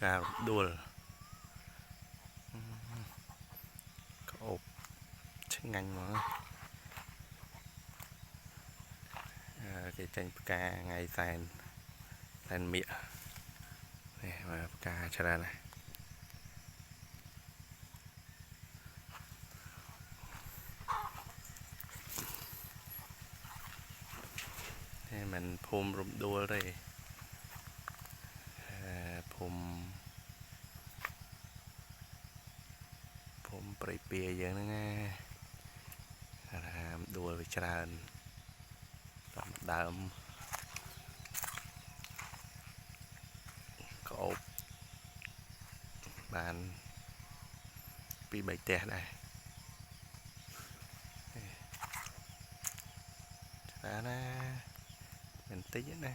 ការដួលក្អូបឆ្ងាញ់មកគេចេញផ្កាថ្ងៃសែនមៀកនេះមកផ្កាច្រើនណាស់នេះមិនភូមិរំដួលទេភូមិព្រៃពៀយើងហ្នឹងណាដួលវាច្រើនតាមដើមក្អូបបាន2-3ផ្ទះដែរច្រើនណាស់មិនតិចណា